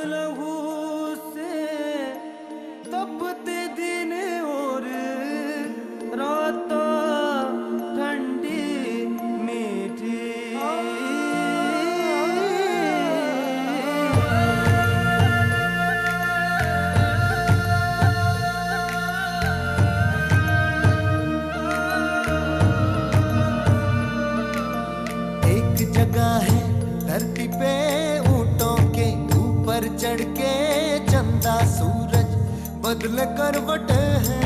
लहू से तपते दिन और राता ठंडी मीठी। एक जगह है धरती पे ऊंटों के ऊपर चढ़ के चंदा सूरज बदले करवट है।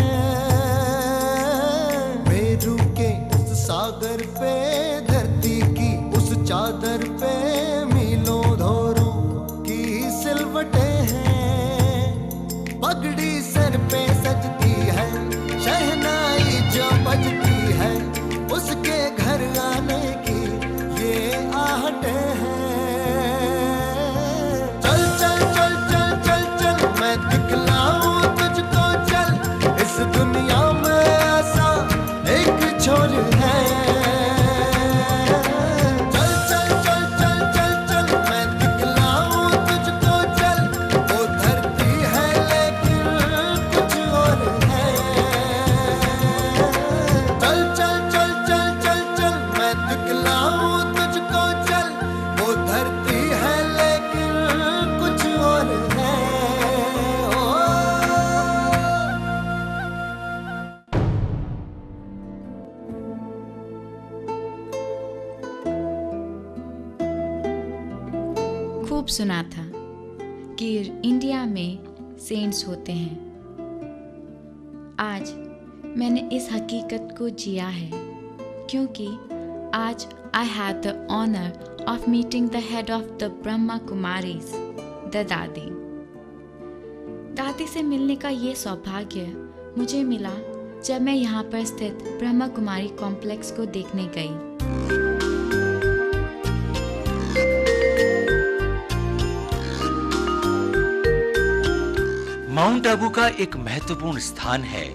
मेरू के उस सागर पे धरती की उस चादर पे मीलों धोरों की सिलवटें हैं। पगड़ी सर पे सजती है, शहनाई जो बजती है, उसके घर आने की ये आहटें हैं। चल चल चल चल चल चल मैं दिखलाऊं तुझको, चल इस दुनिया में ऐसा एक छोर है। चल चल चल चल चल चल मैं दिखलाऊं तुझको, चल वो धरती है लेकिन कुछ और है। चल चल चल चल चल चल मैं दिखलाऊं तुझको, चल वो धरती है लेकिन कुछ और है। ओ खूब सुना था कि इंडिया में सेंट्स होते हैं। आज मैंने इस हकीकत को जिया है, क्योंकि आज I had the honour of meeting the head of the Brahma Kumaris, the दादी। दादी से मिलने का ये सौभाग्य मुझे मिला जब मैं यहाँ पर स्थित ब्रह्मा कुमारी कॉम्प्लेक्स को देखने गई। माउंट आबू का एक महत्वपूर्ण स्थान है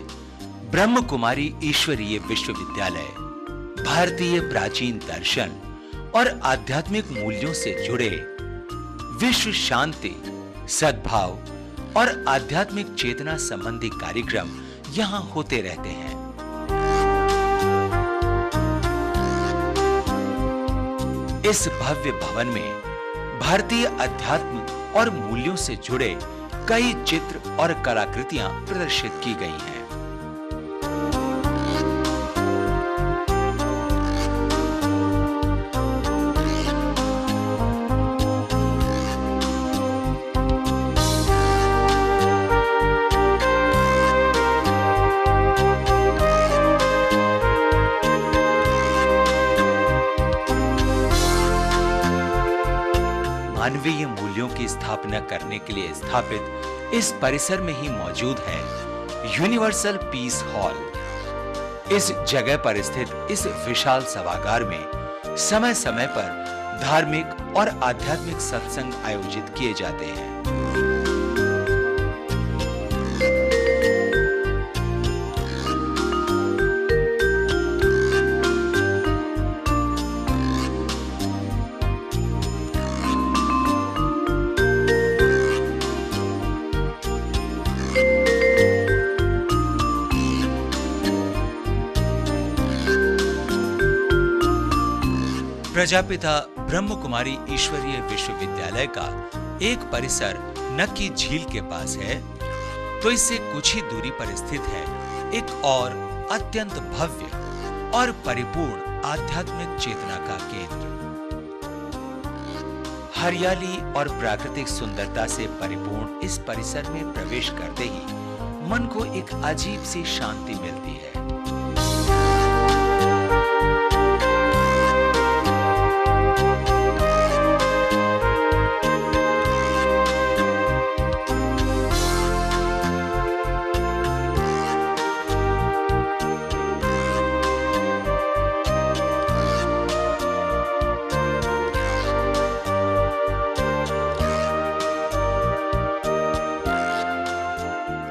ब्रह्म कुमारी ईश्वरीय विश्वविद्यालय। भारतीय प्राचीन दर्शन और आध्यात्मिक मूल्यों से जुड़े विश्व शांति, सद्भाव और आध्यात्मिक चेतना संबंधी कार्यक्रम यहाँ होते रहते हैं। इस भव्य भवन में भारतीय अध्यात्म और मूल्यों से जुड़े कई चित्र और कलाकृतियां प्रदर्शित की गई हैं। मानवीय मूल्यों की स्थापना करने के लिए स्थापित इस परिसर में ही मौजूद है यूनिवर्सल पीस हॉल। इस जगह पर स्थित इस विशाल सभागार में समय समय पर धार्मिक और आध्यात्मिक सत्संग आयोजित किए जाते हैं। प्रजापिता ब्रह्म कुमारी ईश्वरीय विश्वविद्यालय का एक परिसर नक्की झील के पास है, तो इससे कुछ ही दूरी पर स्थित है एक और अत्यंत भव्य और परिपूर्ण आध्यात्मिक चेतना का केंद्र। हरियाली और प्राकृतिक सुंदरता से परिपूर्ण इस परिसर में प्रवेश करते ही मन को एक अजीब सी शांति मिलती है।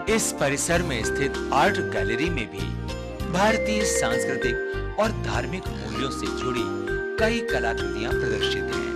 इस परिसर में स्थित आर्ट गैलरी में भी भारतीय सांस्कृतिक और धार्मिक मूल्यों से जुड़ी कई कलाकृतियां प्रदर्शित हैं।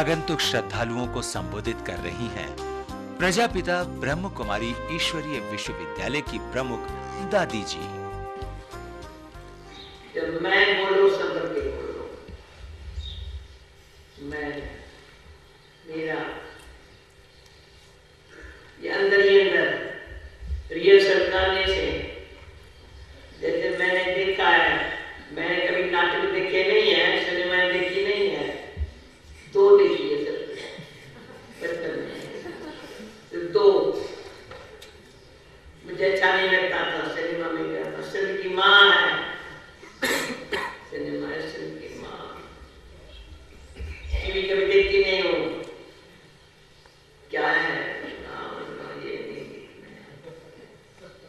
आगंतुक श्रद्धालुओं को संबोधित कर रही हैं प्रजापिता ब्रह्म कुमारी ईश्वरीय विश्वविद्यालय की प्रमुख दादी जी। जब मैं बोलूं सब के बोलो, मैं, मेरा, ये अंदर ही अंदर रिहर्सल करने से, जैसे मैंने देखा है, मैंने कभी नाटक देखे नहीं है, सिनेमा देखी नहीं है, 2 देखी है सिर्फ बचपन में, सिर्फ 2। मुझे अच्छा नहीं लगता था सिनेमा में गया, असल की माँ है सिनेमा, असल की माँ, टीवी कभी देखती नहीं हूँ, क्या है ये नहीं देखना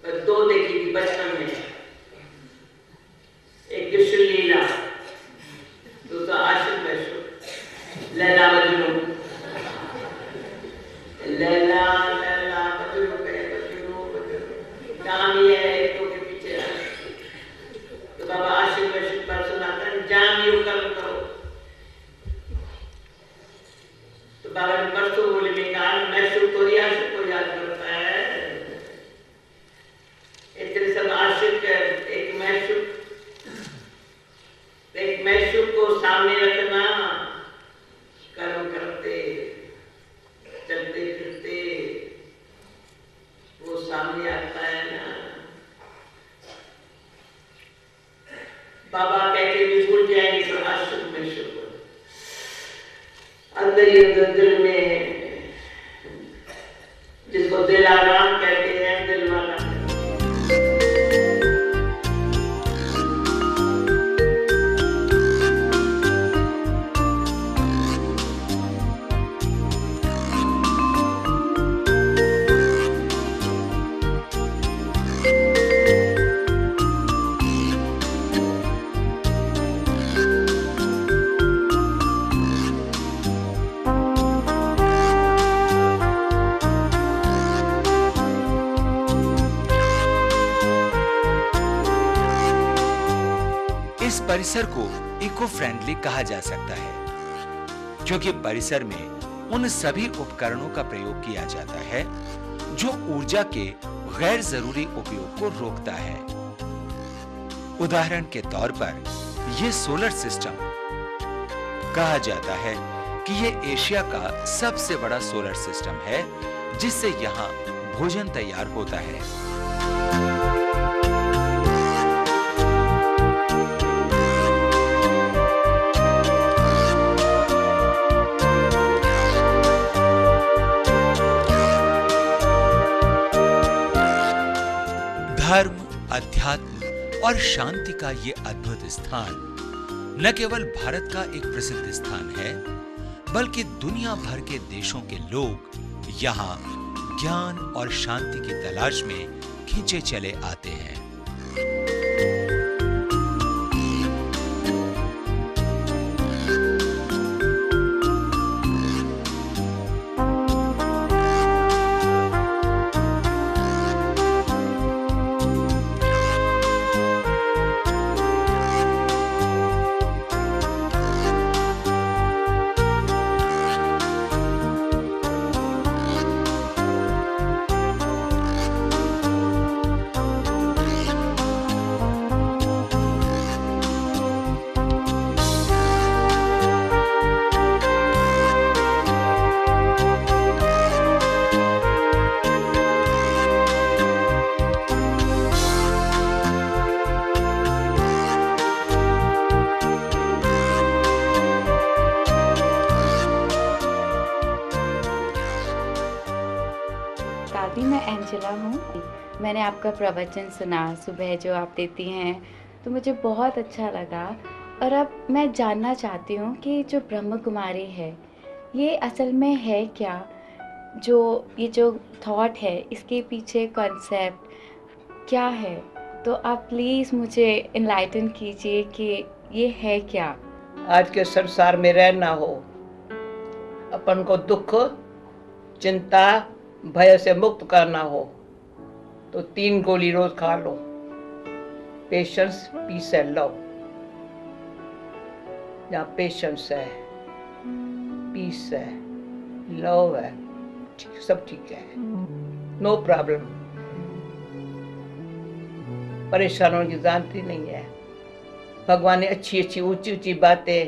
है। 2 देखी थी बचपन में, एक कृष्ण लीला, दूसरा आशिक मैशूक, लैला मजनू, लैला लैला मजनू गए, मजनू मजनू, नाम ये है एक के पीछे। तो बाबा आशिक मैशूक पर सुनाता है, जाम यू कर्म करो। तो बाबा ने परसों बोले में कहा, मैशूक को ही आशिक को याद करता है। इतने सब आशिक, एक मैशूक को सामने रखना, कर्म करते चलते फिरते वो सामने आता है ना। बाबा कहते भी भूल जाएंगे तो आशिक मैशूक अंदर ही अंदर दिल में, जिसको दिल आराम कहते हैं, दिल वाला। इस परिसर को इको फ्रेंडली कहा जा सकता है क्योंकि परिसर में उन सभी उपकरणों का प्रयोग किया जाता है जो ऊर्जा के गैर जरूरी उपयोग को रोकता है। उदाहरण के तौर पर यह सोलर सिस्टम, कहा जाता है कि यह एशिया का सबसे बड़ा सोलर सिस्टम है जिससे यहाँ भोजन तैयार होता है। धर्म, अध्यात्म और शांति का ये अद्भुत स्थान न केवल भारत का एक प्रसिद्ध स्थान है, बल्कि दुनिया भर के देशों के लोग यहाँ ज्ञान और शांति की तलाश में खींचे चले आते हैं। दादी, मैं एंजेला हूँ। मैंने आपका प्रवचन सुना सुबह जो आप देती हैं, तो मुझे बहुत अच्छा लगा। और अब मैं जानना चाहती हूँ कि जो ब्रह्म कुमारी है ये असल में है क्या, ये जो थॉट है इसके पीछे कॉन्सेप्ट क्या है। तो आप प्लीज़ मुझे इनलाइटन कीजिए कि ये है क्या। आज के संसार में रहना हो, अपन को दुख, चिंता, भय से मुक्त करना हो तो 3 गोली रोज खा लो। Patience, peace and love. जहाँ पेशेंस है, पीस है, लव है, सब ठीक है, नो प्रॉब्लम। परेशान होने की जरूरत ही नहीं है। भगवान ने अच्छी अच्छी ऊंची ऊंची बातें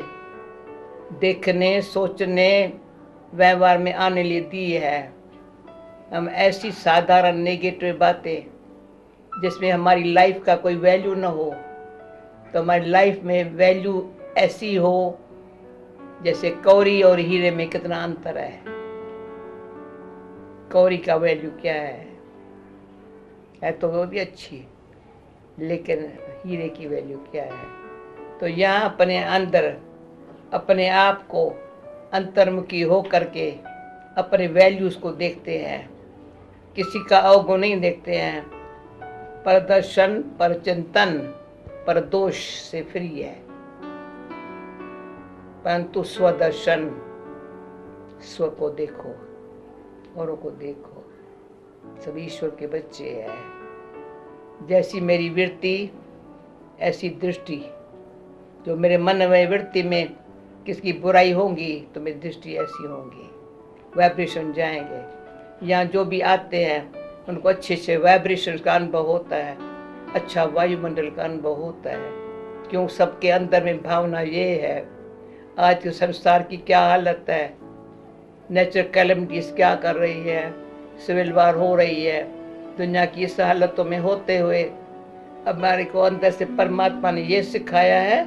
देखने, सोचने, व्यवहार में आने लिए दी है। हम ऐसी साधारण नेगेटिव बातें जिसमें हमारी लाइफ का कोई वैल्यू ना हो, तो हमारी लाइफ में वैल्यू ऐसी हो जैसे कौड़ी और हीरे में कितना अंतर है। कौड़ी का वैल्यू क्या है तो वो भी अच्छी, लेकिन हीरे की वैल्यू क्या है। तो यहाँ अपने अंदर अपने आप को अंतर्मुखी हो करके अपने वैल्यूज को देखते हैं, किसी का अवगुण नहीं देखते हैं। प्रदर्शन, पर चिंतन, पर दोष से फ्री है, परंतु स्वदर्शन, स्व को देखो, औरों को देखो। सब ईश्वर के बच्चे हैं। जैसी मेरी वृत्ति ऐसी दृष्टि। जो मेरे मन में वृत्ति में किसकी बुराई होंगी तो मेरी दृष्टि ऐसी होंगी, वाइब्रेशन जाएंगे। यहाँ जो भी आते हैं उनको अच्छे अच्छे वाइब्रेशन का अनुभव होता है, अच्छा वायुमंडल का अनुभव होता है। क्यों? सबके अंदर में भावना ये है। आज के संसार की क्या हालत है, नेचुरल कैलेमिटीज क्या कर रही है, सिविल वार हो रही है। दुनिया की इस हालतों में होते हुए हमारे को अंदर से परमात्मा ने ये सिखाया है,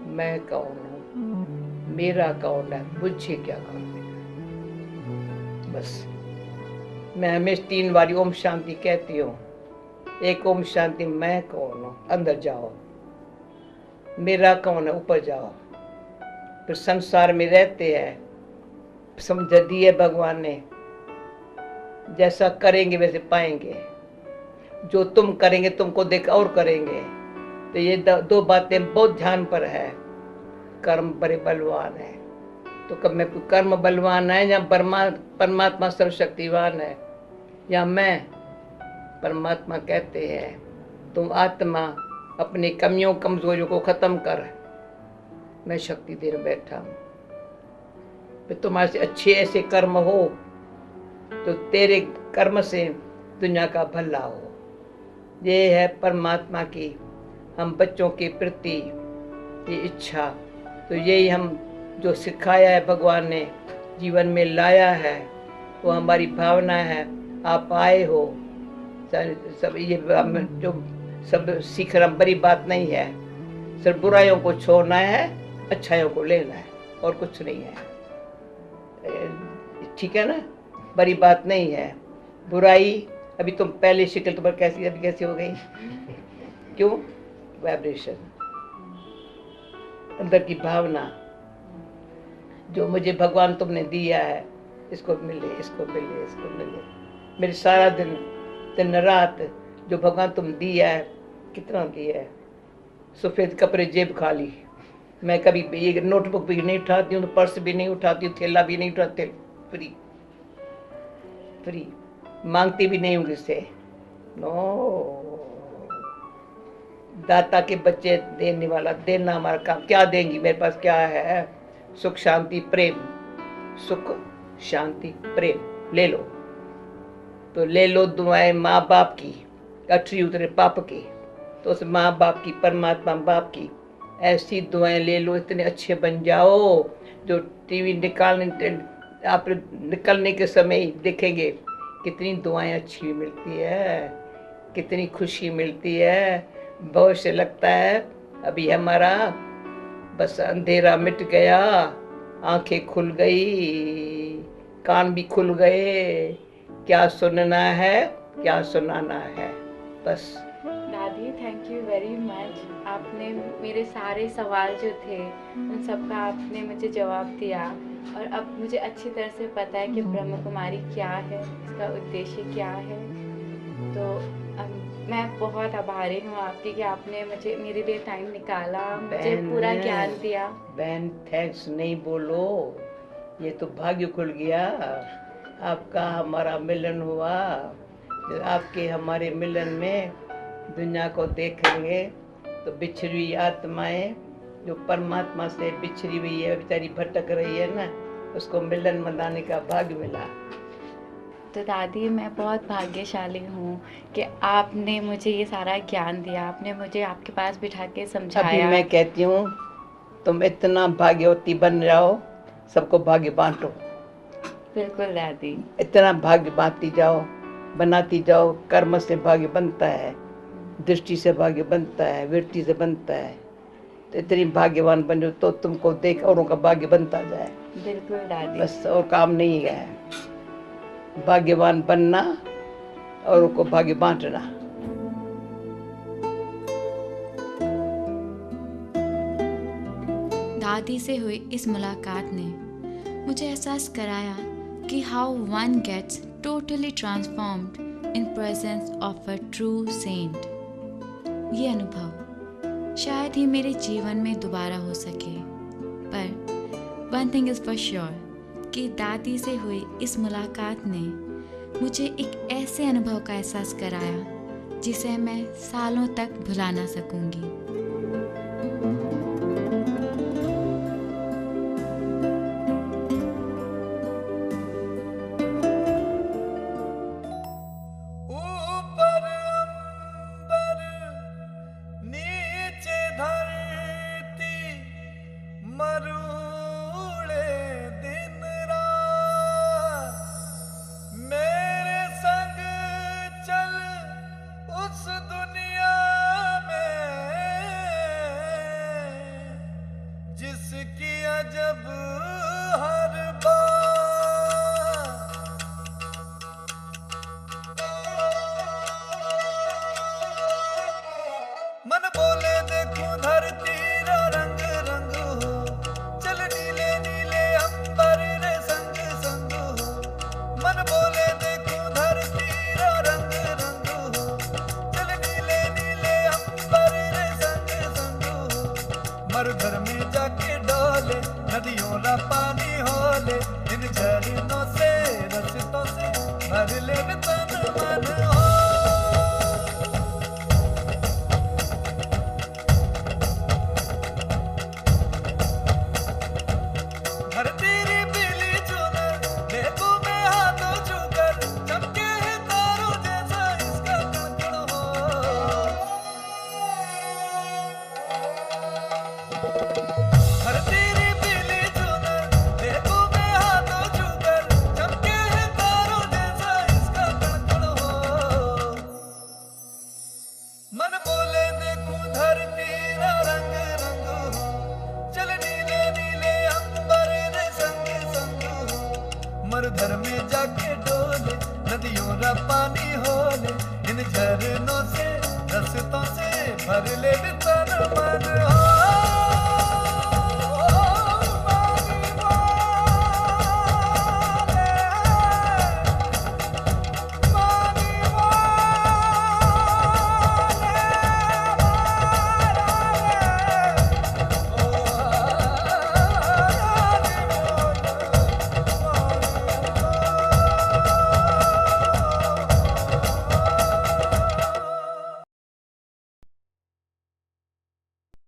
मैं कौन हूँ, मेरा कौन है, मुझे क्या करना है। बस मैं हमेशा 3 बारी ओम शांति कहती हूँ। एक ओम शांति, मैं कौन हूँ, अंदर जाओ। मेरा कौन है, ऊपर जाओ। फिर संसार में रहते हैं, समझ दी है भगवान ने, जैसा करेंगे वैसे पाएंगे। जो तुम करेंगे तुमको देख और करेंगे। तो ये 2 बातें बहुत ध्यान पर है। कर्म बड़े बलवान है। तो कब मैं कर्म बलवान है या परमात्मा सर्वशक्तिवान है, या मैं परमात्मा कहते हैं तुम आत्मा अपनी कमियों कमजोरियों को खत्म कर, मैं शक्ति देने बैठा हूँ। फिर तुम्हारे से अच्छे ऐसे कर्म हो तो तेरे कर्म से दुनिया का भला हो। ये है परमात्मा की हम बच्चों के प्रति ये इच्छा। तो यही हम जो सिखाया है भगवान ने, जीवन में लाया है, वो हमारी भावना है। आप आए हो सब, ये जो सब सीख रहा बड़ी बात नहीं है। सिर्फ बुराइयों को छोड़ना है, अच्छाइयों को लेना है, और कुछ नहीं है। ठीक है ना? बड़ी बात नहीं है। बुराई अभी तुम पहले शक्ल तुम्हारी कैसी अभी कैसी हो गई? क्यों? वाइब्रेशन, अंदर की भावना। जो मुझे भगवान तुमने दिया है, इसको मिले, इसको मिले, इसको मिले। मेरे सारा दिन रात जो भगवान तुम दिया है, कितना दिया है। सफ़ेद कपड़े जेब खाली। मैं कभी ये नोटबुक भी नहीं उठाती हूँ, पर्स भी नहीं उठाती हूँ, थैला भी नहीं उठाते। फ्री फ्री, मांगती भी नहीं हूँ किससे। नो, दाता के बच्चे देने वाला, देना हमारा काम। क्या देंगी? मेरे पास क्या है? सुख शांति प्रेम। सुख शांति प्रेम ले लो। तो ले लो दुआएं माँ बाप की, कठरी उतरे पाप की। तो उस माँ बाप की, परमात्मा बाप की ऐसी दुआएं ले लो, इतने अच्छे बन जाओ। जो टीवी आप निकलने के समय ही देखेंगे कितनी दुआएं अच्छी मिलती है, कितनी खुशी मिलती है। बहुत से लगता है अभी हमारा बस अंधेरा मिट गया, आंखें खुल गई, कान भी खुल गए। क्या सुनना है, क्या सुनाना है, बस। दादी थैंक यू वेरी मच। आपने मेरे सारे सवाल जो थे उन सब का आपने मुझे जवाब दिया, और अब मुझे अच्छी तरह से पता है कि ब्रह्म कुमारी क्या है, इसका उद्देश्य क्या है। तो मैं बहुत आभारी हूँ आपकी कि आपने मुझे मेरे लिए टाइम निकाला, मुझे पूरा ज्ञान दिया। बहन थैंक्स नहीं बोलो, ये तो भाग्य खुल गया। आपका हमारा मिलन हुआ। आपके हमारे मिलन में दुनिया को देखेंगे तो बिछड़ी आत्माएं जो परमात्मा से बिछड़ी हुई है, बेचारी भटक रही है ना, उसको मिलन मनाने का भाग्य मिला। तो दादी मैं बहुत भाग्यशाली हूँ कि आपने मुझे ये सारा ज्ञान दिया, आपने मुझे आपके पास बिठा के अभी समझाया। मैं कहती हूँ तुम इतना भाग्यवती बन जाओ, सबको भाग्य बांटो। बिल्कुल दादी। इतना भाग्य बांटती जाओ, बनाती जाओ। कर्म से भाग्य बनता है, दृष्टि से भाग्य बनता है, वृत्ति से बनता है। तो इतनी भाग्यवान बन जाओ तो तुमको देख औरों का भाग्य बनता जाए। बिल्कुल दादी। बस और काम नहीं है, भाग्यवान बनना और को भाग्य बांटना। दादी से हुई इस मुलाकात ने मुझे एहसास कराया कि how one gets totally transformed in presence of a true saint. ये अनुभव शायद ही मेरे जीवन में दोबारा हो सके, पर one thing is for sure कि दादी से हुई इस मुलाकात ने मुझे एक ऐसे अनुभव का एहसास कराया जिसे मैं सालों तक भुला ना सकूंगी। ऊपर अंबर नीचे धरती, मरूड़े दिन रात, मेरे संग चल उस दुनिया में जिसकी अजब हर बात। मन बोले देखूं धरती रा रंग रंग हो, चल नीले नीले अंबर रे संग संग हो। मन बोले देखूं धरती रा रंग रंग हो, चल नीले नीले अंबर रे संग संग हो। मरुधर में जाके डोले, नदियों रा पानी होले, इन झरनों से रस्तों से भर ले तन मन हो। धरती री पीली चुनर, देखो मैं हाथों छूकर, चमके है तारों जैसा इसका कण हो। धरती री पीली चुनर, देखो मैं हाथों छूकर, चमके है तारों जैसा इसका कण हो। मन बोले देखूं धरती रा रंग रंग हो, चल नीले नीले अंबर रे संग संग हो। मरुधर में जाके डोले, नदियों रा पानी होले, इन झरनों से रस्तों से भर ले तन मन